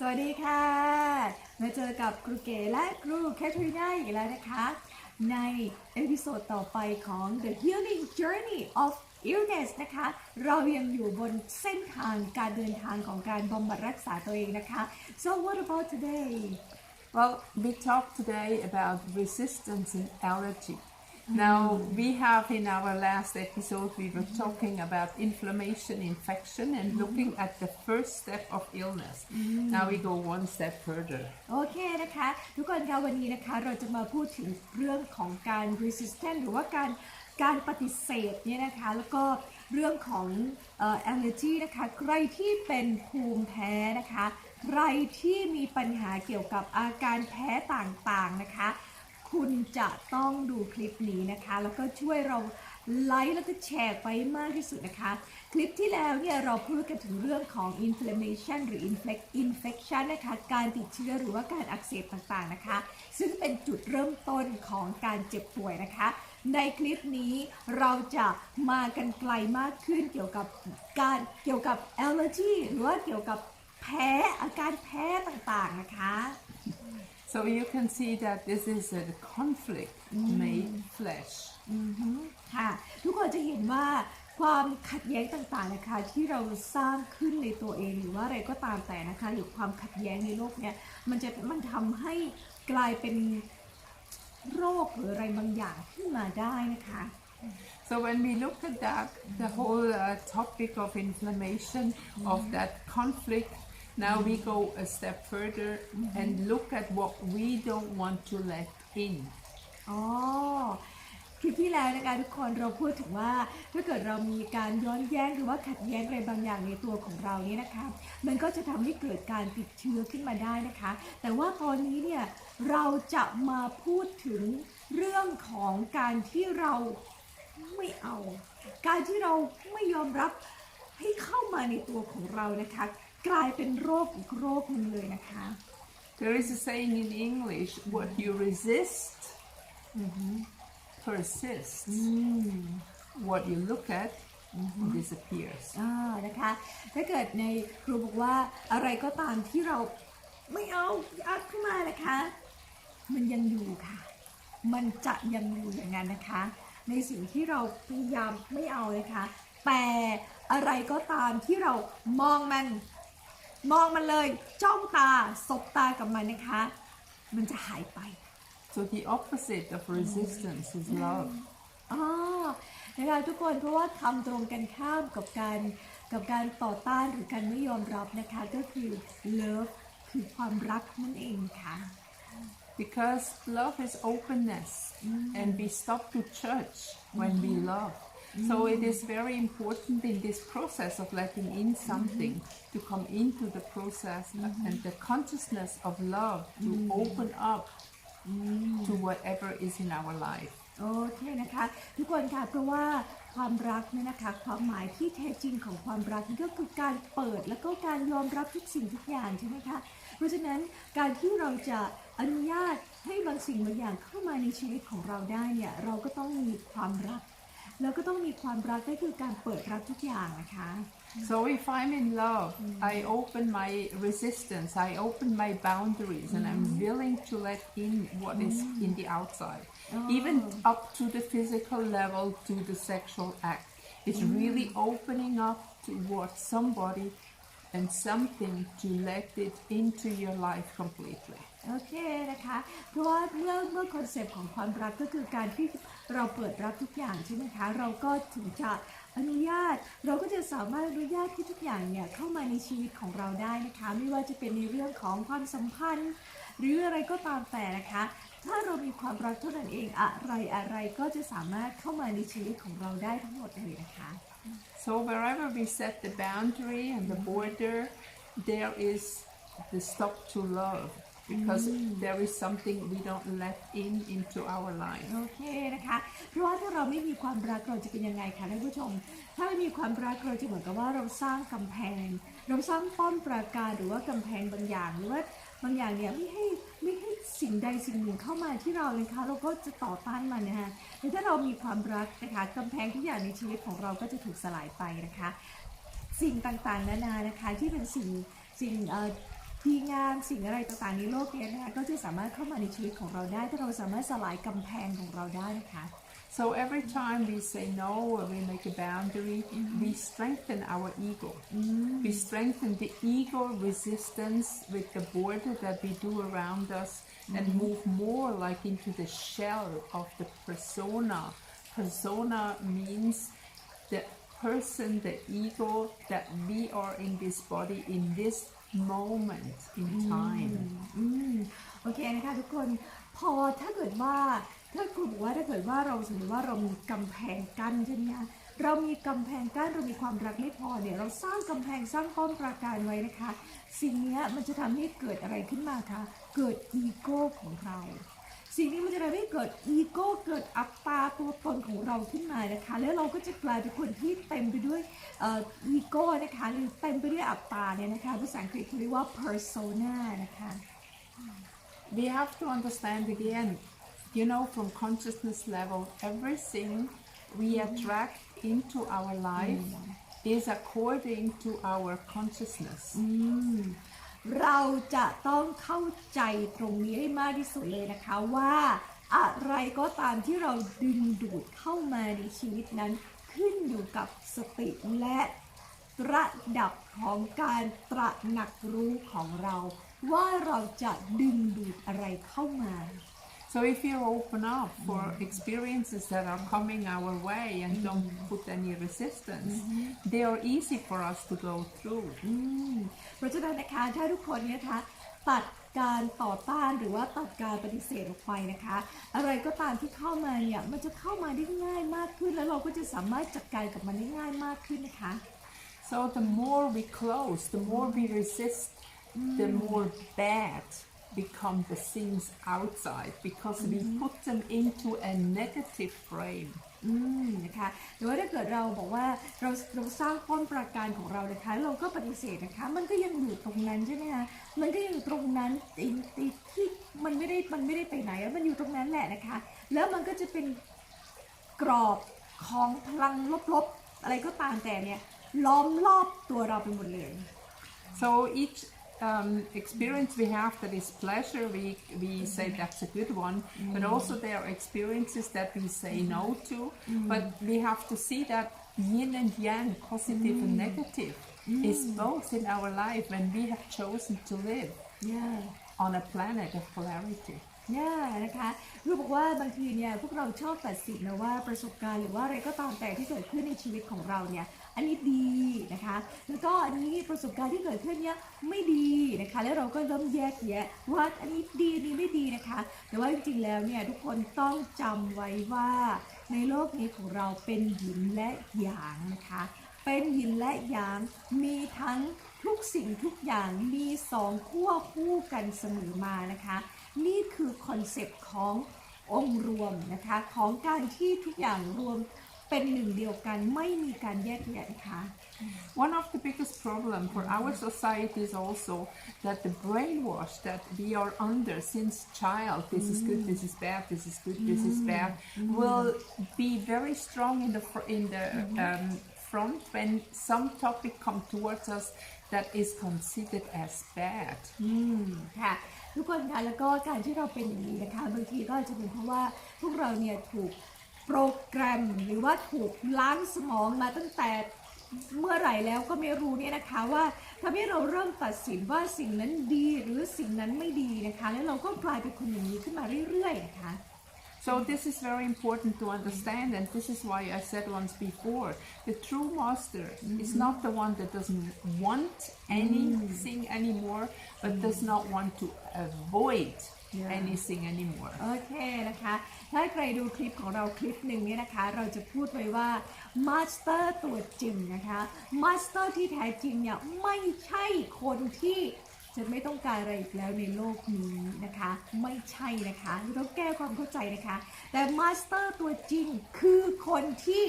สวัสดีค่ะมาเจอกับครูเก๋และครูแคทรีนาอีกแล้วนะคะในเอพิโซดต่อไปของ The Healing Journey of Illness นะคะเรายังอยู่บนเส้นทางการเดินทางของการบำบัดรักษาตัวเองนะคะ So what about today? Well, we talked today about resistance and allergic. Now, we have in our last episode, we were talking about inflammation, infection, and looking at the first step of illness. Now we go one step further. โอเคนะคะทุกคนคะวันนี้นะคะเราจะมาพูดถึงเรื่องของการ resistance หรือว่าการปฏิเสธเนี่ยนะคะแล้วก็เรื่องของallergy นะคะใครที่เป็นภูมิแพ้นะคะใครที่มีปัญหาเกี่ยวกับอาการแพ้ต่างๆนะคะคุณจะต้องดูคลิปนี้นะคะแล้วก็ช่วยเราไลค์แล้วก็แชร์ไปมากที่สุดนะคะคลิปที่แล้วเนี่ยเราพูดกันถึงเรื่องของ inflammation หรือ infection นะคะการติดเชื้อหรือว่าการอักเสบต่างๆนะคะซึ่งเป็นจุดเริ่มต้นของการเจ็บป่วยนะคะในคลิปนี้เราจะมากันไกลมากขึ้นเกี่ยวกับ allergy หรือว่าเกี่ยวกับแพ้อาการแพ้ต่างๆนะคะ So you can see that this is a conflict made flesh. ค่ะทุกคนจะเห็นว่าความขัดแย้งต่างๆนะคะที่เราสร้างขึ้นในตัวเองหรือว่าอะไรก็ตามแต่นะคะหรือความขัดแย้งในโลกเนี้ยมันทำให้กลายเป็นโรคหรืออะไรบางอย่างขึ้นมาได้นะคะ So when we look at that, the whole topic of inflammation, of that conflict, now we go a step further and look at what we don't want to let in. อ๋อคลิปที่แล้วนะคะทุกคนเราพูดถึงว่าถ้าเกิดเรามีการย้อนแย้งหรือว่าขัดแย้งอะไรบางอย่างในตัวของเรานี่นะคะมันก็จะทำให้เกิดการติดเชื้อขึ้นมาได้นะคะแต่ว่าตอนนี้เนี่ยเราจะมาพูดถึงเรื่องของการที่เราไม่เอาการที่เราไม่ยอมรับให้เข้ามาในตัวของเรานะคะกลายเป็นโรคอีกโรคหนึ่งเลยนะคะ There is a saying in English, what you resist persists. What you look at disappears. นะคะถ้าเกิดในครูบอกว่าอะไรก็ตามที่เราไม่เอาอัดขึ้นมานะคะมันยังอยู่ค่ะมันจะยังอยู่อย่างนั้นนะคะในสิ่งที่เราพยายามไม่เอานะคะแต่อะไรก็ตามที่เรามองมันเลยจ้องตาสบตากับมันนะคะมันจะหายไป So the opposite of resistance is love. นะคะทุกคนเพราะว่าทำตรงกันข้ามกับการต่อต้านหรือการไม่ยอมรับนะคะก็คือ love คือความรักนั่นเองค่ะ Because love is openness and we stop to judge when we love. So it is very important in this process of letting in something to come into the process and the consciousness of love to open up to whatever is in our life. โอเคนะคะทุกคนค่ะเพราะว่าความรักเนี่ยนะคะความหมายที่แท้จริงของความรักนี่ก็คือการเปิดแล้วก็การยอมรับทุกสิ่งทุกอย่างใช่ไหมคะเพราะฉะนั้นการที่เราจะอนุญาตให้บางสิ่งบางอย่างเข้ามาในชีวิตของเราได้เนี่ยเราก็ต้องมีความรักแล้วก็ต้องมีความรักก็คือการเปิดรับทุกอย่างนะคะ So if I'm in love, I open my resistance, I open my boundaries, and I'm willing to let in what is in the outside, even up to the physical level, to the sexual act. It's really opening up towards somebody and something to let it into your life completely. โอเคนะคะเพราะว่าเมื่อคอนเซปต์ของความรักก็คือการที่เราเปิดรับทุกอย่างใช่ไหมคะเราก็ถึงจะอนุญาตเราก็จะสามารถอนุญาตที่ทุกอย่างเนี่ยเข้ามาในชีวิตของเราได้นะคะไม่ว่าจะเป็นในเรื่องของความสัมพันธ์หรืออะไรก็ตามแต่นะคะถ้าเรามีความรักเท่านั้นเองอะไรก็จะสามารถเข้ามาในชีวิตของเราได้ทั้งหมดเลยนะคะ So wherever we set the boundary and the border, there is the stop to love. Because there is something we don't let into our life. โอเคนะคะเพราะว่าถ้าเราไม่มีความรักเราจะเป็นยังไงคะท่านผู้ชมถ้าไม่มีความรักเราจะเหมือนกับว่าเราสร้างกำแพงเราสร้างป้อมปราการหรือว่ากำแพงบางอย่างหรือว่าบางอย่างเนี่ยไม่ให้สิ่งใดสิ่งหนึ่งเข้ามาที่เราเลยค่ะเราก็จะต่อต้านมันนะคะแต่ถ้าเรามีความรักนะคะกำแพงทุกอย่างในชีวิตของเราก็จะถูกสลายไปนะคะสิ่งต่างๆนานานะคะที่เป็นสิ่ง ดีงามสิ่งอะไรต่างๆในโลกนี้นะคะก็จะสามารถเข้ามาในชีวิตของเราได้ถ้าเราสามารถสลายกำแพงของเราได้นะคะ So every time we say no or we make a boundary, we strengthen our ego. We strengthen the ego resistance with the border that we do around us and move more like into the shell of the persona. Persona means the person, the ego that we are in this body in this moment in time. โอเคนะคะทุกคนพอถ้าเกิดว่าถ้าคุณบอกว่าถ้าเกิดว่าเราสมมติว่าเรามีกำแพงกั้นใช่ไหมคะเรามีกำแพงกั้นเรามีความรักไม่พอเนี่ยเราสร้างกำแพงสร้างป้อมปราการไว้นะคะสิ่งนี้มันจะทำให้เกิดอะไรขึ้นมาคะเกิดอีโก้ของเราสิ่งนี้มันจะทำให้เกิดอีโก้เกิดอัตตาตัวตนของเราขึ้นมานะคะแล้วเราก็จะกลายเป็นคนที่เต็มไปด้วยอีโก้นะคะหรือเต็มไปด้วยอัตตาเนี่ยนะคะภาษาอังกฤษเขาเรียกว่า persona นะคะ We have to understand again, you know, from consciousness level, everything we attract into our life is according to our consciousness. เราจะต้องเข้าใจตรงนี้ให้มากที่สุดเลยนะคะว่าอะไรก็ตามที่เราดึงดูดเข้ามาในชีวิตนั้นขึ้นอยู่กับสติและระดับของการตระหนักรู้ของเราว่าเราจะดึงดูดอะไรเข้ามา So if you open up for experiences that are coming our way and don't put any resistance, they are easy for us to go through. เพราะฉะนั้นนะคะถ้าทุกคนนะคะตัดการต่อต้านหรือว่าตัดการปฏิเสธออกไปนะคะอะไรก็ตามที่เข้ามาเนี่ยมันจะเข้ามาได้ง่ายมากขึ้นแล้วเราก็จะสามารถจัดการกับมันได้ง่ายมากขึ้นนะคะ So the more we close, the more we resist, the more bad become the things outside because we put them into a negative frame. นะคะแต่ว่าถ้าเกิดเราบอกว่าเราสร้างป้อมปราการของเรานะคะเราก็ปฏิเสธนะคะมันก็ยังอยู่ตรงนั้นใช่ไหมคะมันก็ยังอยู่ตรงนั้นที่มันไม่ได้ไปไหนมันอยู่ตรงนั้นแหละนะคะแล้วมันก็จะเป็นกรอบของพลังลบๆอะไรก็ตามแต่เนี่ยล้อมรอบตัวเราไปหมดเลย So each experience we have that is pleasure, we say that's a good one, but also there are experiences that we say no to, but we have to see that yin and yang, positive and negative, is both in our life when we have chosen to live on a planet of polarity. นะคะรู้บอกว่าบางทีเนี่ยพวกเราชอบตัดสินนะว่าประสบการณ์หรือว่าอะไรก็ตามแต่ที่เกิดขึ้นในชีวิตของเราเนี่ยอันนี้ดีนะคะแล้วก็อันนี้ประสบการณ์ที่เกิดขึ้นเนี่ยไม่ดีนะคะแล้วเราก็เริ่มแยกแยะว่าอันนี้ดีนี่ไม่ดีนะคะแต่ว่าจริงๆแล้วเนี่ยทุกคนต้องจำไว้ว่าในโลกนี้ของเราเป็นหยินและหยางนะคะเป็นหยินและหยางมีทั้งทุกสิ่งทุกอย่างมีสองขั้วคู่กันเสมอมานะคะนี่คือคอนเซปต์ขององค์รวมนะคะของการที่ทุกอย่างรวมเป็นหนึ่งเดียวกันไม่มีการแยกแยะนะคะ One of the biggest problem for our society is also that the brainwash that we are under since child, this is good, this is bad, this is good, this is bad, will be very strong in the front when some topic come towards us that is considered as bad. ค่ะทุกคนคะแล้วก็การที่เราเป็นอย่างนี้นะคะบางทีก็อาจจะเป็นเพราะว่าพวกเราเนี่ยถูกโปรแกรมหรือว่าถูกล้างสมองมาตั้งแต่เมื่อไหร่แล้วก็ไม่รู้เนี่ยนะคะว่าทำให้เราเริ่มตัดสินว่าสิ่งนั้นดีหรือสิ่งนั้นไม่ดีนะคะแล้วเราก็กลายเป็นคนอย่างนี้ขึ้นมาเรื่อยๆนะคะ So this is very important to understand, and this is why I said once before, the true master is not the one that doesn't want anything anymore, but does not want to avoid anything anymore. โอเคนะคะถ้าใครดูคลิปของเราคลิปหนึ่งเนี่ยนะคะเราจะพูดไว้ว่ามาสเตอร์ตัวจริงนะคะมาสเตอร์ที่แท้จริงเนี่ยไม่ใช่คนที่ฉันไม่ต้องการอะไรอีกแล้วในโลกนี้นะคะไม่ใช่นะคะเราต้องแก้ความเข้าใจนะคะแต่มาสเตอร์ตัวจริงคือคนที่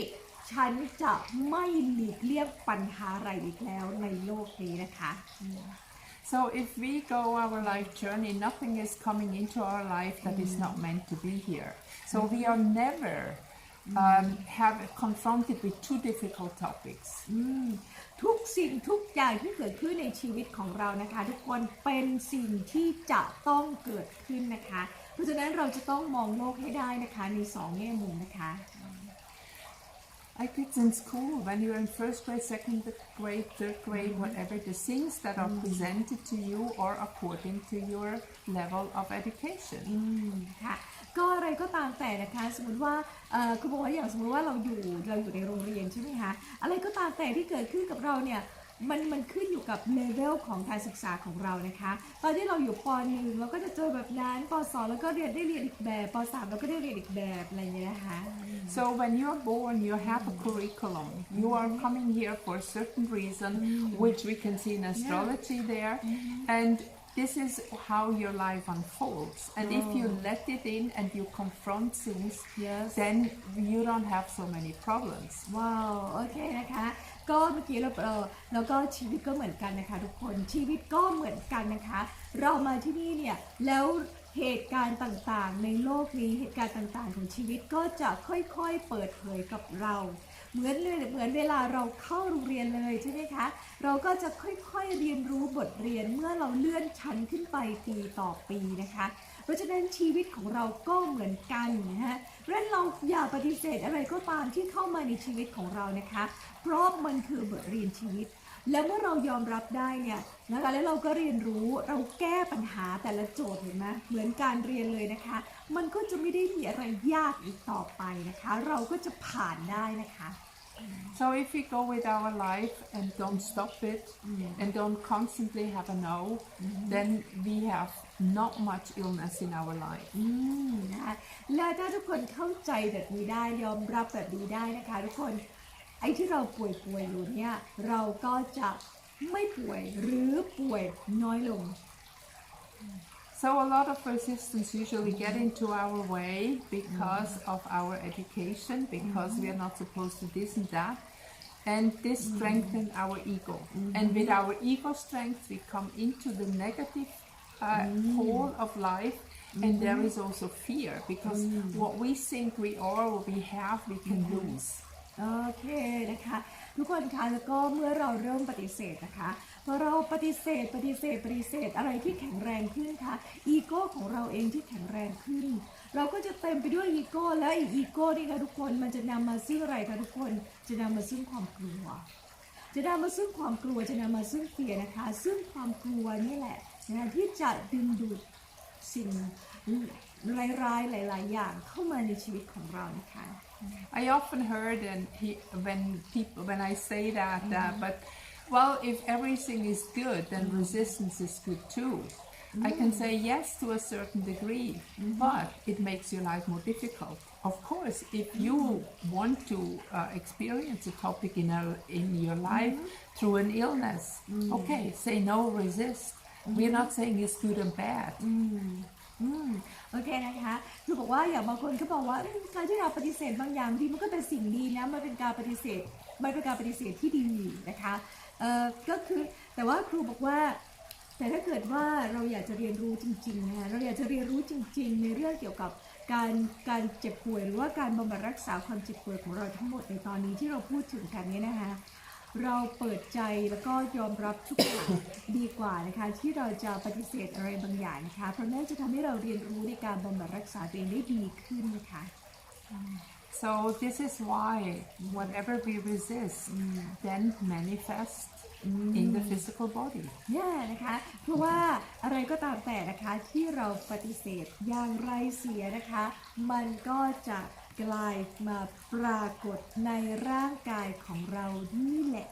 ฉันจะไม่หลีกเลี่ยงปัญหาอะไรอีกแล้วในโลกนี้นะคะ So if we go our life journey, nothing is coming into our life that is not meant to be here. So we are never have confronted with two difficult topics. ทุกสิ่งทุกอย่างที่เกิดขึ้นในชีวิตของเรานะคะทุกคนเป็นสิ่งที่จะต้องเกิดขึ้นนะคะเพราะฉะนั้นเราจะต้องมองโลกให้ได้นะคะในสองแง่มุมนะคะ Like it's in school, when you're in first grade, second grade, third grade, whatever, the things that are presented to you are according to your level of education. ค่ะก็อะไรก็ตามแต่นะคะสมมติว่าคุณบอกว่าอย่างสมมติว่าเราอยู่ในโรงเรียนใช่ไหมคะอะไรก็ตามแต่ที่เกิดขึ้นกับเราเนี่ยมันขึ้นอยู่กับเลเวลของการศึกษาของเรานะคะตอนที่เราอยู่ป .1 เราก็จะเจอแบบนั้นป .2 แล้วก็ได้เรียนอีกแบบป .3 เราก็ได้เรียนอีกแบบอะไรอย่างเงี้ยนะคะ So when you're born, you have a curriculum. You are coming here for a certain reason, which we can see in astrology there, and this is how your life unfolds. And if you let it in and you confront things, then you don't have so many problems. ว้าวโอเคนะคะก็เมื่อกี้แล้วก็ชีวิตก็เหมือนกันนะคะทุกคนชีวิตก็เหมือนกันนะคะเรามาที่นี่เนี่ยแล้วเหตุการณ์ต่างๆในโลกนี้เหตุการณ์ต่างๆของชีวิตก็จะค่อยๆเปิดเผยกับเราเหมือนเวลาเราเข้าโรงเรียนเลยใช่ไหมคะเราก็จะค่อยๆเรียนรู้บทเรียนเมื่อเราเลื่อนชั้นขึ้นไปปีต่อปีนะคะเพราะฉะนั้นชีวิตของเราก็เหมือนกันนะฮะเพราะฉะนั้นเราอย่าปฏิเสธอะไรก็ตามที่เข้ามาในชีวิตของเรานะคะเพราะมันคือบทเรียนชีวิตแล้วเมื่อเรายอมรับได้เนี่ยนะคะแล้วเราก็เรียนรู้เราแก้ปัญหาแต่ละโจทย์เห็นไหมเหมือนการเรียนเลยนะคะมันก็จะไม่ได้มีอะไรยากอีกต่อไปนะคะเราก็จะผ่านได้นะคะ So if we go with our life and don't stop it and don't constantly have a no, then we have not much illness in our life. นะคะและถ้าทุกคนเข้าใจแบบนี้ได้ยอมรับแบบนี้ได้นะคะทุกคนไอ้ที่เราป่วยอยู่เนี่ยเราก็จะไม่ป่วยหรือป่วยน้อยลง So a lot of resistance usually get into our way because of our education, because we are not supposed to this and that, and this strengthens our ego. And with our ego strength, we come into the negative pole of life, and there is also fear, because what we think we are, what we have, we can lose. โอเคนะคะทุกคนคะแล้วก็เมื่อเราเริ่มปฏิเสธนะคะพอเราปฏิเสธอะไรที่แข็งแรงขึ้นคะอีโก้ของเราเองที่แข็งแรงขึ้นเราก็จะเต็มไปด้วยอีโก้และอีโก้นี่ค่ะทุกคนมันจะนำมาซึ่งอะไรคะทุกคนจะนำมาซึ่งความกลัวจะนำมาซึ่งความกลัวจะนำมาซึ่งเฟียนะคะซึ่งความกลัวนี่แหละนะที่จะดึงดูดสิ่งร้ายๆหลายๆอย่างเข้ามาในชีวิตของเรานะคะ I often heard when I say that, but well, if everything is good, then resistance is good too. I can say yes to a certain degree, but it makes your life more difficult. Of course, if you want to experience a topic in your life through an illness, okay, say no, resist. We're not saying it's good and bad. โอเคนะคะคือบอกว่าอย่างบางคนก็บอกว่าการที่เราปฏิเสธบางอย่างมันก็เป็นสิ่งดีนะมันเป็นการปฏิเสธที่ดีนะคะก็คือแต่ว่าครูบอกว่าแต่ถ้าเกิดว่าเราอยากจะเรียนรู้จริงๆนะคะเราอยากจะเรียนรู้จริงๆในเรื่องเกี่ยวกับการเจ็บป่วยหรือว่าการบำบัดรักษาความเจ็บป่วยของเราทั้งหมดในตอนนี้ที่เราพูดถึงกันนี้นะคะเราเปิดใจแล้วก็ยอมรับทุกอย่างดีกว่านะคะที่เราจะปฏิเสธอะไรบางอย่างนะคะเพราะนั่นจะทำให้เราเรียนรู้ในการบำบัดรักษาตัวเองได้ดีขึ้นนะคะ So this is why whatever we resist then manifests in the physical body. เนี่ยนะคะเพราะว่าอะไรก็ตามแต่นะคะที่เราปฏิเสธอย่างไรเสียนะคะมันก็จะกลายมาปรากฏในร่างกายของเรานี่แหละ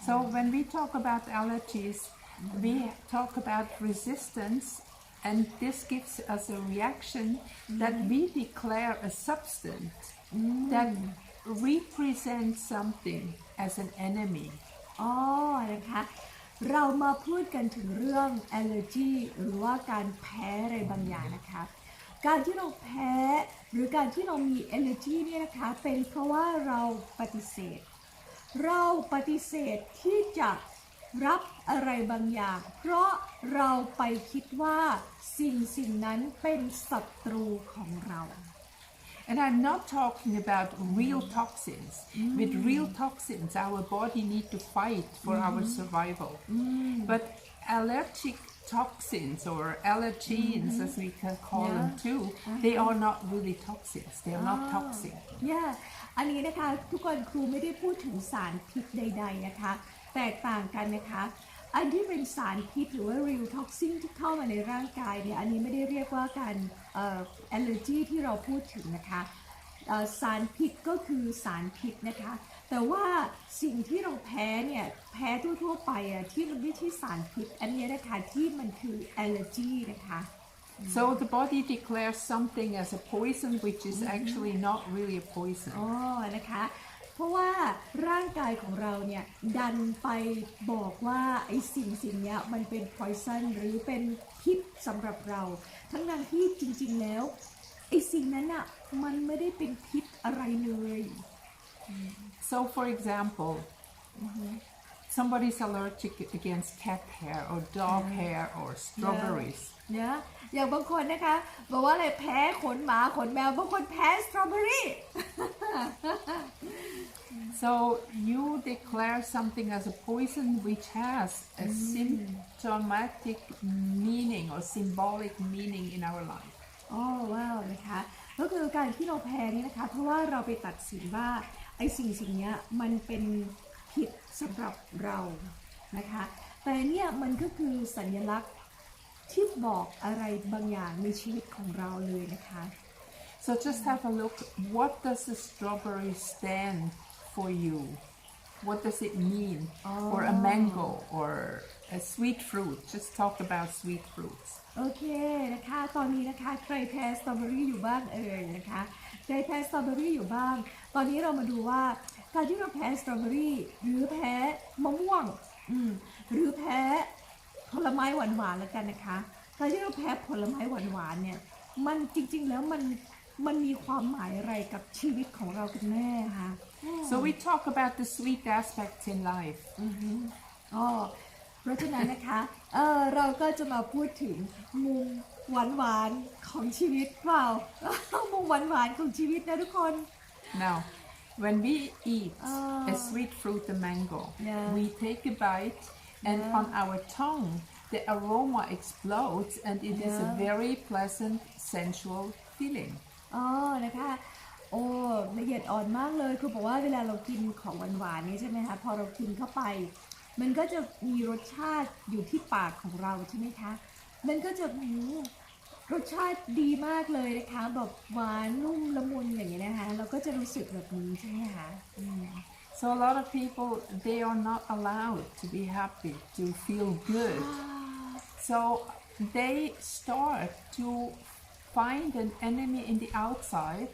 So when we talk about allergies, we talk about resistance, and this gives us a reaction that we declare a substance that represents something as an enemy. อ๋อนะคะเรามาพูดกันถึงเรื่อง allergy หรือว่าการแพ้อะไรบางอย่างนะคะการที่เราแพ้หรือการที่เรามี allergy เนี่ยนะคะเป็นเพราะว่าเราปฏิเสธที่จะรับอะไรบางอย่างเพราะเราไปคิดว่าสิ่งนั้นเป็นศัตรูของเรา And I'm not talking about real toxins. With real toxins, our body need to fight for our survival. But allergic toxins or allergens, as we can call them too, they are not really toxins. They are not toxic. Yeah อันนี้นะคะทุกคนครูไม่ได้พูดถึงสารพิษใดๆนะคะแตกต่างกันนะคะอันที่เป็นสารพิษหรือว่า real toxin ที่เข้ามาในร่างกายเนี่ยอันนี้ไม่ได้เรียกว่าการallergy ที่เราพูดถึงนะคะสารพิษก็คือสารพิษนะคะแต่ว่าสิ่งที่เราแพ้เนี่ยแพ้ทั่วๆไปอ่ะที่มันไม่ใช่สารพิษอันนี้นะคะที่มันคือ allergy นะคะ So the body declares something as a poison, which is actually not really a poison. อ๋อนะคะเพราะว่าร่างกายของเราเนี่ยดันไปบอกว่าไอ้สิ่งเนี้ยมันเป็น poison หรือเป็นพิษสำหรับเราทั้งที่จริงๆแล้วไอ้สิ่งนั้นอ่ะมันไม่ได้เป็นพิษอะไรเลย So for example, somebody's allergic against cat hair or dog hair or strawberries. เนี่ยอย่างบางคนนะคะบอกว่าอะไรแพ้ขนหมาขนแมวบางคนแพ้สตรอเบอรี่ So you declare something as a poison which has a symptomatic meaning or symbolic meaning in our life. อ๋อว้าวนะคะก็คือการที่เราแพ้นี่นะคะเพราะว่าเราไปตัดสินว่าไอ้สิ่งนี้มันเป็นผิดสำหรับเรานะคะแต่เนี่ยมันก็คือสัญลักษณ์ที่บอกอะไรบางอย่างในชีวิตของเราเลยนะคะ So just have a look. What does the strawberry stand for you? What does it mean? Or a mango or a sweet fruit? Just talk about sweet fruits. โอเคนะคะตอนนี้นะคะใครแพ้สตรอเบอรี่อยู่บ้างนะคะใครแพ้สตรอเบอรี่อยู่บ้างตอนนี้เรามาดูว่าการที่เราแพ้สตรอเบอรี่หรือแพ้มะม่วงหรือแพ้ผลไม้หวานๆแล้วกันนะคะการที่เราแพ้ผลไม้หวานๆเนี่ยมันจริงๆแล้วมันมีความหมายอะไรกับชีวิตของเรากันแน่คะ So we talk about the sweet aspects in life. เพราะฉะนั้นนะคะเราก็จะมาพูดถึงมุมหวานๆของชีวิตเปล่า มุมหวานๆของชีวิตนะทุกคน Now, when we eat a sweet fruit, a mango, we take a bite and on our tongue, the aroma explodes and it is a very pleasant, sensual feeling. อ๋อนะคะโอ้ละเอียดอ่อนมากเลยคือบอกว่าเวลาเรากินของหวานๆนี่ใช่ไหมคะพอเรากินเข้าไปมันก็จะมีรสชาติอยู่ที่ปากของเราใช่ไหมคะมันก็จะรสชาติดีมากเลยนะคะแบบหวานนุ่มละมุนอย่างนี้นะคะเราก็จะรู้สึกแบบนี้ใช่ไหมคะ So a lot of people, they are not allowed to be happy, to feel good. So they start to find an enemy in the outside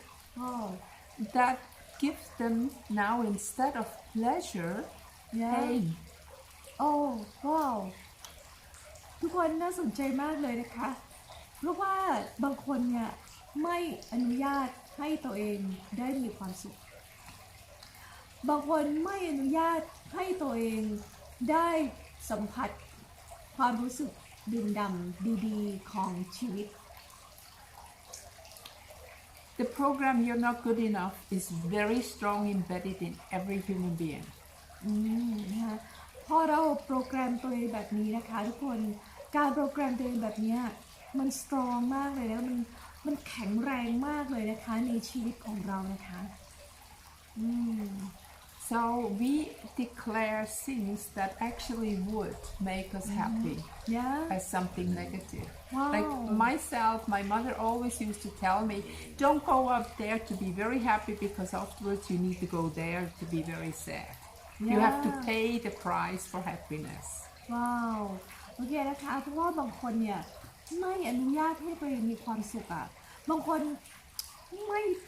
that gives them now instead of pleasure, pain. โอ้ว้าวทุกคนน่าสนใจมากเลยนะคะเพราะว่าบางคนเนี่ยไม่อนุญาตให้ตัวเองได้มีความสุขบางคนไม่อนุญาตให้ตัวเองได้สัมผัสความรู้สึกดื่มด่ำดีๆของชีวิต The program "You're not good enough" is very strong embedded in every human being. นะคะพอเราโปรแกรมตัวเองแบบนี้นะคะทุกคนการโปรแกรมตัวเองแบบนี้มันสตรองมากเลยนะมันแข็งแรงมากเลยนะคะในชีวิตของเรานะคะ So we declare things that actually would make us happy as something negative. Wow. Like myself, my mother always used to tell me, don't go up there to be very happy because afterwards you need to go there to be very sad. You have to pay the price for happiness. ว้าวโอเคนะคะเพราะว่าบางคนเนี่ยไม่อนุญาตให้ตัวเองมีความสุขอ่ะบางคน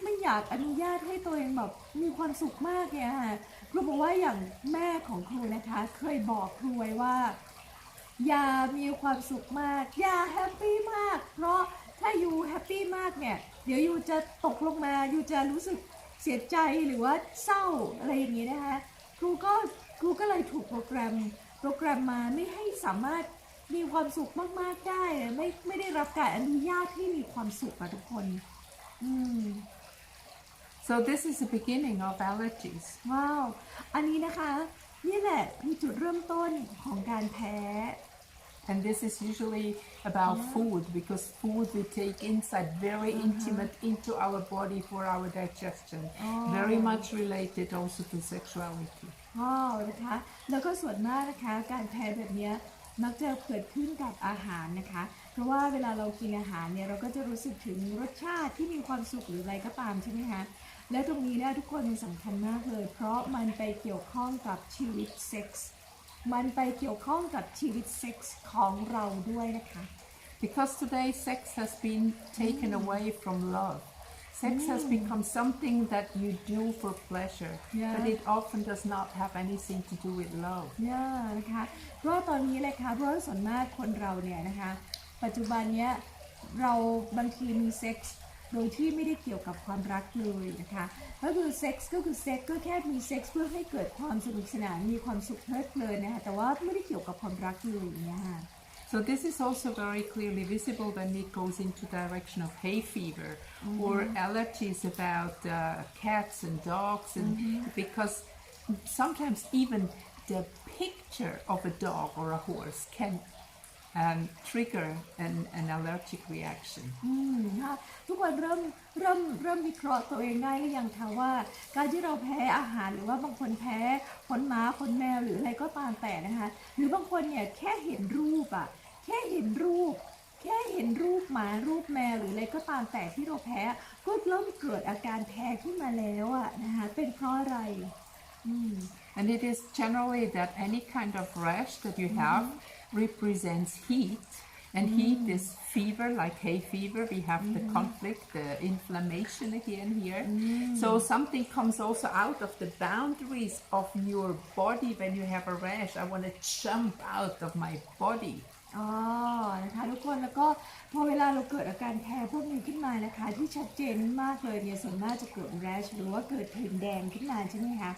ไม่อยากอนุญาตให้ตัวเองแบบมีความสุขมากเนี่ยค่ะครูบอกว่าอย่างแม่ของครูนะคะเคยบอกครูไว้ว่าอย่ามีความสุขมากอย่าแฮปปี้มากเพราะถ้าอยู่แฮปปี้มากเนี่ยเดี๋ยวอยู่จะตกลงมาอยู่จะรู้สึกเสียใจหรือว่าเศร้าอะไรอย่างนี้นะคะครูก็เลยถูกโปรแกรมมาไม่ให้สามารถมีความสุขมากๆได้ไม่ได้รับการอนุญาตให้มีความสุขอะทุกคน So this is the beginning of allergies. ว้าวอันนี้นะคะนี่แหละคือจุดเริ่มต้นของการแพ้ And this is usually about food because food we take inside very intimate into our body for our digestion. Very much related also to sexuality. ว้าวนะคะแล้วก็ส่วนมากนะคะการแพ้แบบเนี้ยมักจะเกิดขึ้นกับอาหารนะคะเพราะว่าเวลาเรากินอาหารเนี่ยเราก็จะรู้สึกถึงรสชาติที่มีความสุขหรืออะไรก็ตามใช่ไหมคะและตรงนี้เนี่ยทุกคนมันสำคัญมากเลยเพราะมันไปเกี่ยวข้องกับชีวิตเซ็กส์มันไปเกี่ยวข้องกับชีวิตเซ็กส์ของเราด้วยนะคะ Because today sex has been taken away from love. Sex has become something that you do for pleasure, but it often does not have anything to do with love. นะคะเพราะตอนนี้เลยค่ะเพราะส่วนมากคนเราเนี่ยนะคะปัจจุบันเนี้ยเราบางทีมีเซ็กส์โดยที่ไม่ได้เกี่ยวกับความรักเลยนะคะก็คือเซ็กส์ก็คือเซ็กส์ก็แค่มีเซ็กส์เพื่อให้เกิดความสนุกสนานมีความสุขเพลิดเพลินนะคะแต่ว่าไม่ได้เกี่ยวกับความรักเลยนะคะ So this is also very clearly visible when it goes into direction of hay fever or allergies about cats and dogs, and because sometimes even the picture of a dog or a horse can trigger an allergic reaction. ทุกคนเริ่มวิเคราะห์ตัวเองได้หรือยังคะว่าการที่เราแพ้อาหารหรือว่าบางคนแพ้ขนหมาขนแมวหรืออะไรก็ตามแต่นะคะหรือบางคนเนี่ยแค่เห็นรูปแค่เห็นรูปหมารูปแมวหรืออะไรก็ตามแต่ที่เราแพ้ก็เริ่มเกิดอาการแพ้ขึ้นมาแล้วนะคะเป็นเพราะอะไรAnd it is generally that any kind of rash that you have represents heat, and heat is fever, like hay fever. We have the conflict, the inflammation again here. So something comes also out of the boundaries of your body when you have a rash. I want to jump out of my body. นะคะทุกคนแล้วก็พอเวลาเราเกิดอาการแพ้พวกนี้ขึ้นมานะคะที่ชัดเจนมากเลยเนี่ยส่วนมากจะเกิด rash หรือว่าเกิดผื่นแดงขึ้นมาใช่ไหมคะ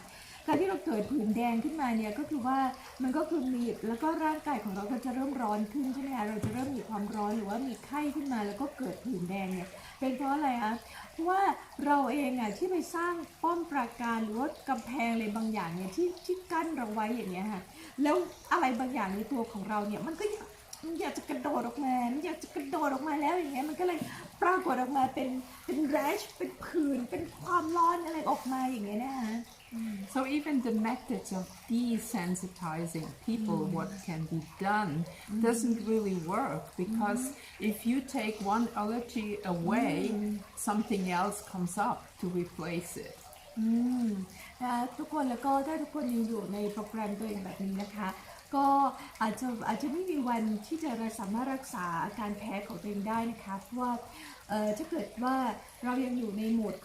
การที่เราเกิดผื่นแดงขึ้นมาเนี่ยก็คือว่ามันก็คือมีแล้วก็ร่างกายของเราก็จะเริ่มร้อนขึ้นใช่ไหมคะเราจะเริ่มมีความร้อนหรือว่ามีไข้ขึ้นมาแล้วก็เกิดผื่นแดงเนี่ยเป็นเพราะอะไรคะเพราะว่าเราเองที่ไปสร้างป้อมปราการหรือว่ากำแพงอะไรบางอย่างเนี่ยที่กั้นเราไว้อย่างเงี้ยค่ะแล้วอะไรบางอย่างในตัวของเราเนี่ยมันอยากจะกระโดดออกมาอยากจะกระโดดออกมาแล้วอย่างเงี้ยมันก็เลยปรากฏออกมาเป็น rash เป็นผื่นเป็นความร้อนอะไรออกมาอย่างเงี้ยนะคะ So even the methods of desensitizing people, what can be done, doesn't really work because if you take one allergy away, something else comes up to replace it. ทุกคนแล้วก็ถ้าทุกคนยังอยู่ในโปรแกรมตัวเองแบบนี้นะคะก็อาจจะไม่มีวันที่จะสามารถรักษาอาการแพ้ของตัวเองได้นะคะเพราะว่าถ้าเกิดว่าเรายังอยู่ในโหมด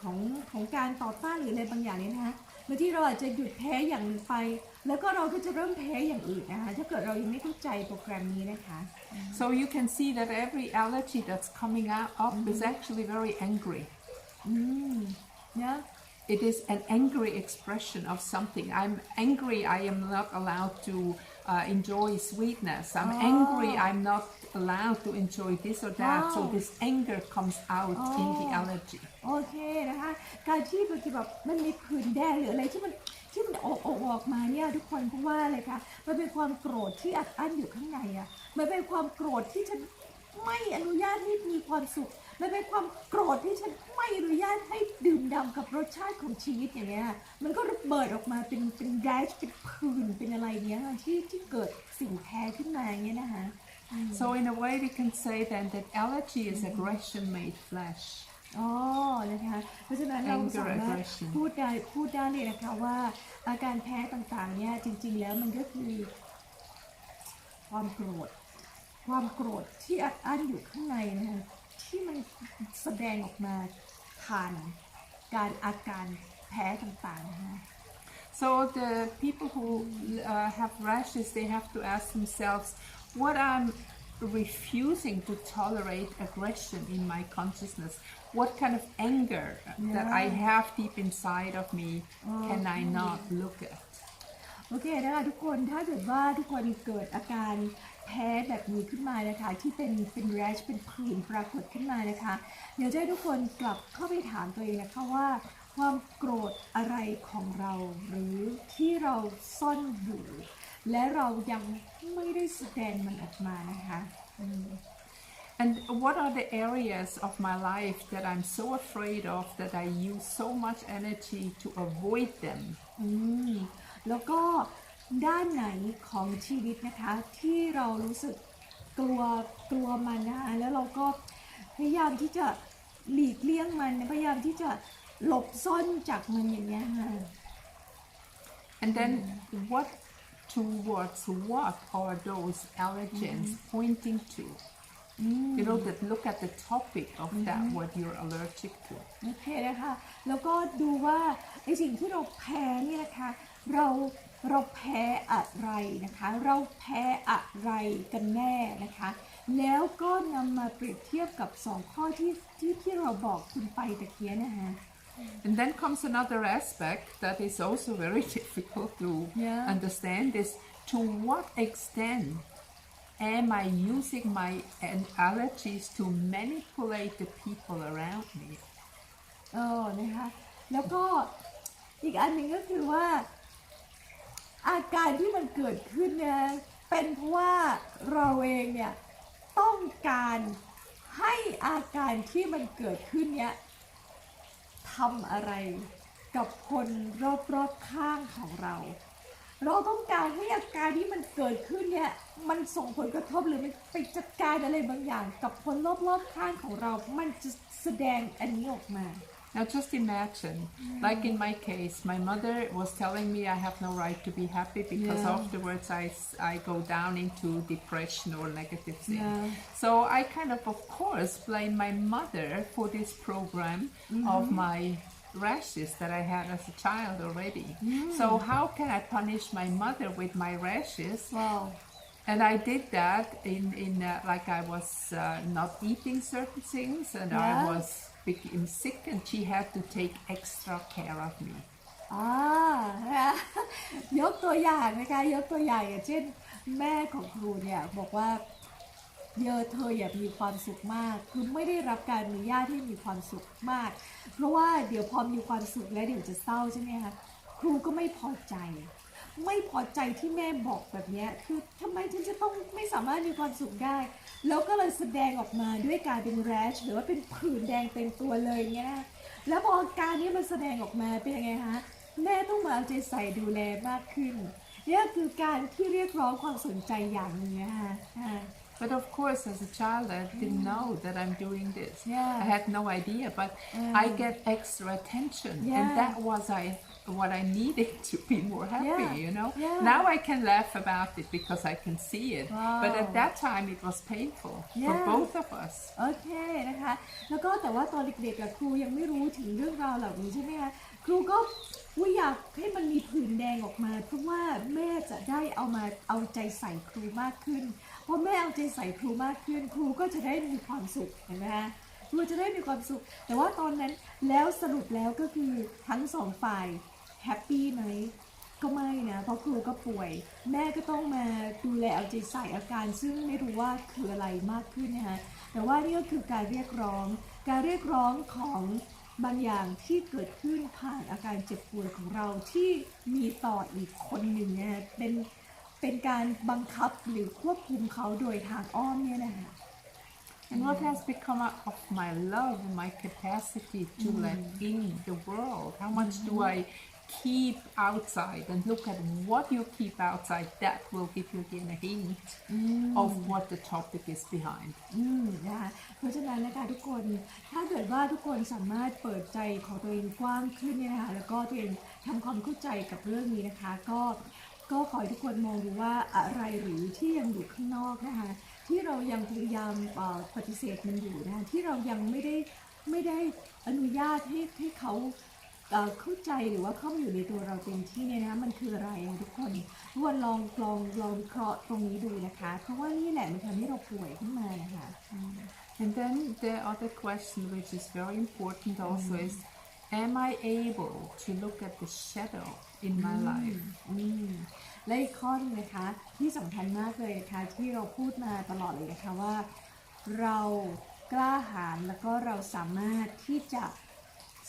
ของการต่อต้านหรืออะไรบางอย่างนี้นะคะบางทีเราอาจจะหยุดแพ้อย่างหนึ่งไปแล้วก็เราก็จะเริ่มแพ้อย่างอื่นนะคะถ้าเกิดเรายังไม่เข้าใจโปรแกรมนี้นะคะ So you can see that every allergy that's coming up is actually very angry. Yeah. It is an angry expression of something. I'm angry. I am not allowed to enjoy sweetness. I'm angry. I'm not allowed to enjoy this or that. So this anger comes out in the allergy. โอเคนะคะการที่บางทีแบบมันมีผื่นแดงหรืออะไรที่มันออกมาเนี่ยทุกคนเพราะว่าอะไรคะมันเป็นความโกรธที่อัดอั้นอยู่ข้างในมันเป็นความโกรธที่ฉันไม่อนุญาตให้มีความสุขมันเป็นความโกรธที่ฉันไม่อนุญาตให้ดื่มด่ำกับรสชาติของชีวิตอย่างเงี้ยมันก็ระเบิดออกมาเป็นแรชเป็นผื่นเป็นอะไรเงี้ยที่เกิดสิ่งแพ้ขึ้นมาอย่างเงี้ยนะคะ So in a way we can say then that allergy is aggression made flesh. นะคะเพราะฉะนั้นเราสามารถพูดได้เลยนะคะว่าอาการแพ้ต่างๆเนี่ยจริงๆแล้วมันก็คือความโกรธที่อัดอั้นอยู่ข้างในนะคะที่มันแสดงออกมาผ่านอาการแพ้ต่างๆนะคะ So the people who have rashes, they have to ask themselves, what I'm refusing to tolerate aggression in my consciousness, what kind of anger that I have deep inside of me can I not look at? โอเคนะคะทุกคนถ้าเกิดว่าทุกคนเกิดอาการแพ้แบบนี้ขึ้นมานะคะที่เป็น rash เป็นผื่นปรากฏขึ้นมานะคะเดี๋ยวจะให้ทุกคนกลับเข้าไปถามตัวเองนะคะว่า ความโกรธอะไรของเราหรือที่เราซ่อนอยู่และเรายังไม่ได้แสดงมันออกมานะคะ And what are the areas of my life that I'm so afraid of that I use so much energy to avoid them? แล้วก็ด้านไหนของชีวิตนะคะที่เรารู้สึกกลัวมันนะคะแล้วเราก็พยายามที่จะหลีกเลี่ยงมันพยายามที่จะหลบซ่อนจากมันอย่างเงี้ยค่ะ And then what towards what are those allergens pointing to? You know, that look at the topic of that what you're allergic to. โอเคนะคะแล้วก็ดูว่าไอสิ่งที่เราแพ้เนี่ยนะคะเราแพ้อะไรนะคะเราแพ้อะไรกันแน่นะคะแล้วก็นำมาเปรียบเทียบกับ2ข้อที่เราบอกคุณไปตะเกียนะคะ And then comes another aspect that is also very difficult to understand is to what extent am I using my allergies to manipulate the people around me? นะคะแล้วก็อีกอันหนึ่งก็คือว่าอาการที่มันเกิดขึ้นเนี่ยเป็นเพราะว่าเราเองเนี่ยต้องการให้อาการที่มันเกิดขึ้นเนี่ยทำอะไรกับคนรอบๆข้างของเราต้องการให้อาการที่มันเกิดขึ้นเนี่ยมันส่งผลกระทบหรือมันไปจัดการอะไรบางอย่างกับคนรอบๆข้างของเรามันจะแสดงอันนี้ออกมา Now just imagine, like in my case, my mother was telling me I have no right to be happy because afterwards I go down into depression or negative things. So I kind of course, blame my mother for this program of my rashes that I had as a child already. So how can I punish my mother with my rashes? Wow. And I did that in like I was not eating certain things and I became sick and she had to take extra care of me. ยกตัวอย่างนะคะยกตัวอย่างอย่างเช่นแม่ของครูเนี่ยบอกว่าเธออย่ามีความสุขมากคือไม่ได้รับการอนุญาตให้มีความสุขมากเพราะว่าเดี๋ยวพอมีความสุขแล้วเดี๋ยวจะเศร้าใช่ไหมคะครูก็ไม่พอใจที่แม่บอกแบบนี้คือทำไมฉันจะต้องไม่สามารถมีความสุขได้แล้วก็เลยแสดงออกมาด้วยการเป็น rash หรือว่าเป็นผื่นแดงเต็มตัวเลยเงี้ยแล้วพออาการนี้มันแสดงออกมาเป็นยังไงคะแม่ต้องมาเอาใจใส่ดูแลมากขึ้นนี่คือการที่เรียกร้องความสนใจอย่างหนึ่งนะคะ But of course, as a child, I didn't know that I'm doing this. I had no idea, but I get extra attention, and that was what I needed to be more happy, you know. Now I can laugh about it because I can see it, but at that time it was painful for both of us. โอเคนะคะแล้วก็แต่ว่าตอนเด็กๆครูยังไม่รู้ถึงเรื่องราวเหล่านี้ใช่ไหมคะครูก็อยากให้มันมีผื่นแดงออกมาเพราะว่าแม่จะได้เอาใจใส่ครูมากขึ้นพอแม่เอาใจใส่ครูมากขึ้นครูก็จะได้มีความสุขเห็นไหมคะครูจะได้มีความสุขแต่ว่าตอนนั้นแล้วสรุปแล้วก็คือทั้งสองฝ่ายแฮปปี้ไหมก็ไม่นะเพราะครูก็ป่วยแม่ก็ต้องมาดูแลเอาใจใส่อาการซึ่งไม่รู้ว่าคืออะไรมากขึ้นนะคะแต่ว่านี่ก็คือการเรียกร้องของบางอย่างที่เกิดขึ้นผ่านอาการเจ็บป่วยของเราที่มีต่ออีกคนหนึ่งเนี่ยเป็นการบังคับหรือควบคุมเขาโดยทางอ้อมเนี่ยนะคะ And what has become of my love and my capacity to let in the world? How much do I keep outside? And look at what you keep outside. That will give you again a hint of what the topic is behind. นะคะเพราะฉะนั้นนะคะทุกคนถ้าเกิดว่าทุกคนสามารถเปิดใจของตัวเองกว้างขึ้นเนี่ยนะคะแล้วก็ตัวเองทำความเข้าใจกับเรื่องนี้นะคะก็ขอให้ทุกคนมองดูว่าอะไรหรือที่ยังอยู่ข้างนอกนะคะที่เรายังพยายามปฏิเสธมันอยู่นะคะที่เรายังไม่ได้อนุญาตให้เขาเข้าใจหรือว่าเข้ามาอยู่ในตัวเราเต็มที่เนี่ยนะมันคืออะไรทุกคนลองวิเคราะห์ตรงนี้ดูนะคะเพราะว่านี่แหละมันทำให้เราป่วยขึ้นมานะคะ And then the other question which is very important also is am I able to look at the shadow in my life? และอีกข้อนึงนะคะที่สำคัญมากเลยนะคะที่เราพูดมาตลอดเลยนะคะว่าเรากล้าหาญแล้วก็เราสามารถที่จะ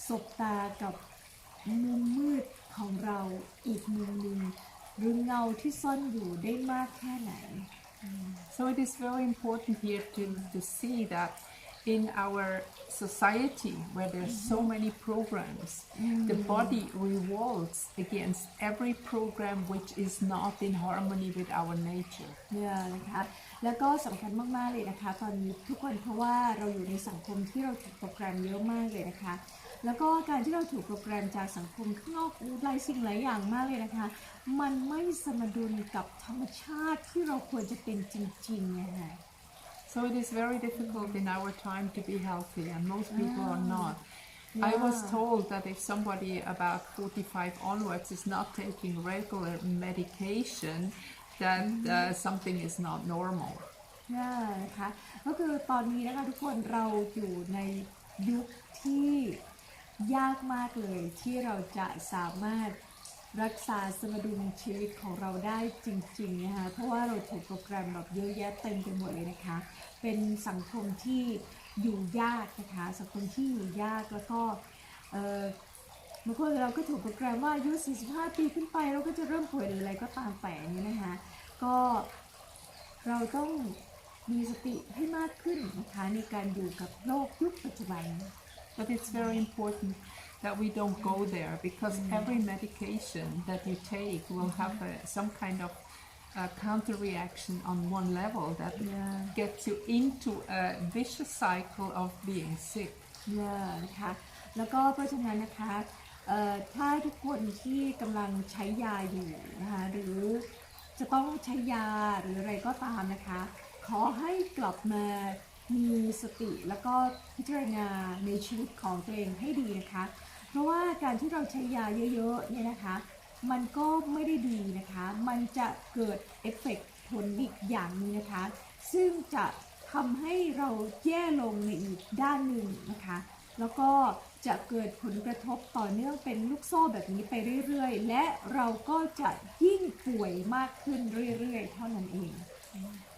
สบตากับ มุมมืดของเราอีกมุมหนึ่งหรือเงาที่ซ่อนอยู่ได้มากแค่ไหน So it is very important here to see that in our society where there's so many programs, the body revolts against every program which is not in harmony with our nature. เนี่ยนะคะแล้วก็สำคัญมากๆเลยนะคะตอนนี้ทุกคนเพราะว่าเราอยู่ในสังคมที่เราถูกโปรแกรมเยอะมากเลยนะคะแล้วก็การที่เราถูกโปรแกรมจากสังคมข้างนอกหลายสิ่งหลายอย่างมากเลยนะคะมันไม่สมดุลกับธรรมชาติที่เราควรจะเป็นจริงๆนะคะ So it is very difficult in our time to be healthy, and most people are not. I was told that if somebody about 45 onwards is not taking regular medication, that something is not normal. นะคะก็คือตอนนี้นะคะทุกคนเราอยู่ในยุคที่ยากมากเลยที่เราจะสามารถรักษาสมดุลชีวิตของเราได้จริงๆนะคะเพราะว่าเราถูกโปรแกรมแบบเยอะแยะเต็มไปหมดเลยนะคะเป็นสังคมที่อยู่ยากนะคะสังคมที่อยู่ยากแล้วก็บางคนเราก็ถูกโปรแกรมว่าอายุ45 ปีขึ้นไปเราก็จะเริ่มป่วยหรืออะไรก็ตามแต่นี้นะคะก็เราต้องมีสติให้มากขึ้นนะคะในการอยู่กับโลกยุคปัจจุบัน But it's very important that we don't go there because every medication that you take will have some kind of counter reaction on one level that gets you into a vicious cycle of being sick. นะคะแล้วก็เพราะฉะนั้นนะคะถ้าทุกคนที่กำลังใช้ยาอยู่นะคะหรือจะต้องใช้ยาหรืออะไรก็ตามนะคะขอให้กลับมามีสติแล้วก็พิจารณาในชีวิตของตัวเองให้ดีนะคะเพราะว่าการที่เราใช้ยาเยอะๆเนี่ยนะคะมันก็ไม่ได้ดีนะคะมันจะเกิดเอฟเฟกต์ผลอีกอย่างนึงนะคะซึ่งจะทำให้เราแย่ลงในอีกด้านหนึ่งนะคะแล้วก็จะเกิดผลกระทบต่อเนื่องเป็นลูกโซ่แบบนี้ไปเรื่อยๆและเราก็จะยิ่งป่วยมากขึ้นเรื่อยๆเท่านั้นเอง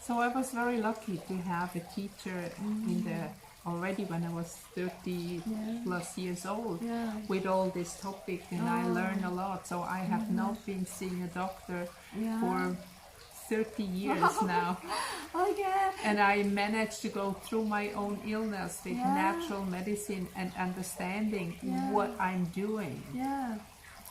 So I was very lucky to have a teacher in the already when I was 30 plus years old with all this topic, and I learned a lot. So I have not been seeing a doctor for 30 years now. Okay. And I managed to go through my own illness with natural medicine and understanding what I'm doing. Yeah.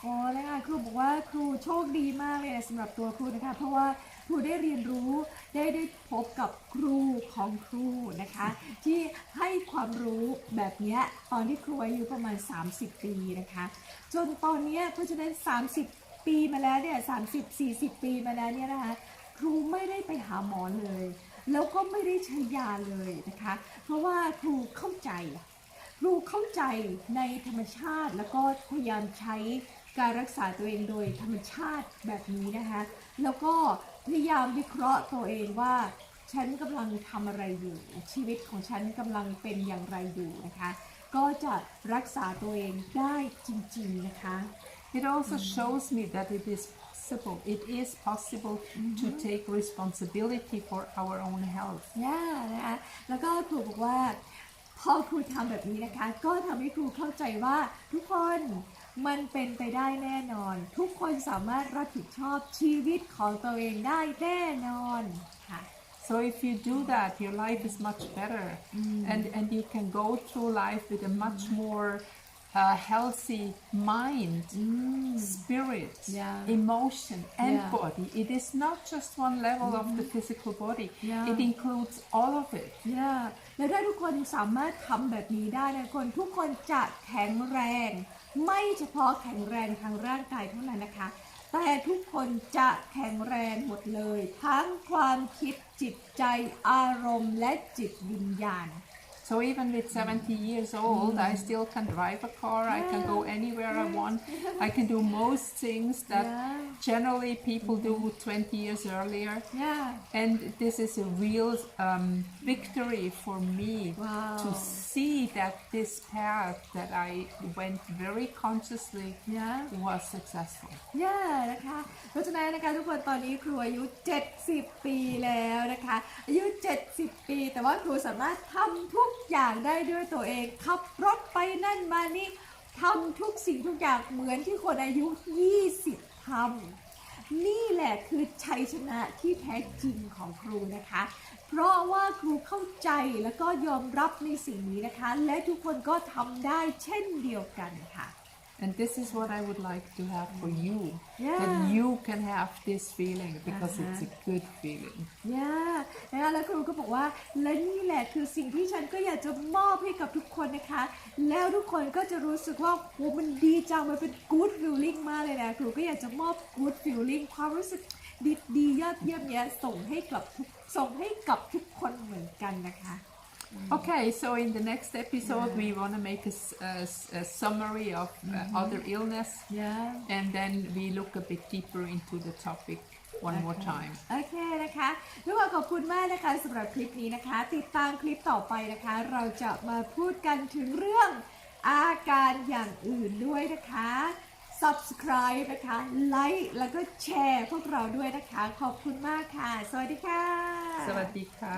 อ๋อนะคะครูบอกว่าครูโชคดีมากเลยสำหรับตัวครูนะคะเพราะว่าครูได้เรียนรู้ได้พบกับครูของครูนะคะที่ให้ความรู้แบบนี้ตอนที่ครูอายุประมาณ30 ปีนะคะจนตอนนี้เพราะฉะนั้น30 ปีมาแล้วเนี่ย30-40 ปีมาแล้วเนี่ยนะคะครูไม่ได้ไปหาหมอเลยแล้วก็ไม่ได้ใช้ยาเลยนะคะเพราะว่าครูเข้าใจในธรรมชาติแล้วก็พยายามใช้การรักษาตัวเองโดยธรรมชาติแบบนี้นะคะแล้วก็พยายามวิเคราะห์ตัวเองว่าฉันกำลังทำอะไรอยู่ชีวิตของฉันกำลังเป็นอย่างไรอยู่นะคะก็จะรักษาตัวเองได้จริงๆนะคะ It also shows me that it is possible to take responsibility for our own health. นะคะแล้วก็ครูบอกว่าพอครูทำแบบนี้นะคะก็ทำให้ครูเข้าใจว่าทุกคนมันเป็นไปได้แน่นอนทุกคนสามารถรับผิดชอบชีวิตของตัวเองได้แน่นอนค่ะ So if you do that, your life is much better, and you can go through life with a much more healthy mind, spirit, emotion, and body. It is not just one level of the physical body. It includes all of it. แล้วถ้าทุกคนสามารถทำแบบนี้ได้นะทุกคนจะแข็งแรงไม่เฉพาะแข็งแรงทางร่างกายเท่านั้นนะคะแต่ทุกคนจะแข็งแรงหมดเลยทั้งความคิดจิตใจอารมณ์และจิตวิญญาณ So even with 70 years old, I still can drive a car, I can go anywhere I want, I can do most things that generally people do 20 years earlier. And this is a real victory for me to see that this path that I went very consciously was successful. นะคะเพราะฉะนั้นนะคะทุกคนตอนนี้ครูอายุ70 ปีแล้วนะคะอายุ70 ปีแต่ว่าครูสามารถทำทุกอย่างได้ด้วยตัวเองขับรถไปนั่นมานี่ ทำทุกสิ่งทุกอย่างเหมือนที่คนอายุ20ทำนี่แหละคือชัยชนะที่แท้จริงของครูนะคะเพราะว่าครูเข้าใจแล้วก็ยอมรับในสิ่งนี้นะคะและทุกคนก็ทำได้เช่นเดียวกันค่ะ And this is what I would like to have for you. Yeah. That you can have this feeling because it's a good feeling. นะคะแล้วครูก็บอกว่าและนี่แหละคือสิ่งที่ฉันก็อยากจะมอบให้กับทุกคนนะคะแล้วทุกคนก็จะรู้สึกว่าโอ้มันดีจังมันเป็น good feeling มากเลยนะครูก็อยากจะมอบ good feeling ความรู้สึกดียอดเยี่ยมเนี้ยส่งให้กับทุกคนเหมือนกันนะคะ Okay, so in the next episode, we want to make a summary of other illness, and then we look a bit deeper into the topic one more time. โอเคนะคะทุกคนขอบคุณมากนะคะสำหรับคลิปนี้นะคะติดตามคลิปต่อไปนะคะเราจะมาพูดกันถึงเรื่องอาการอย่างอื่นด้วยนะคะ subscribe นะคะ like แล้วก็แชร์พวกเราด้วยนะคะขอบคุณมากค่ะสวัสดีค่ะ Sawadee ka.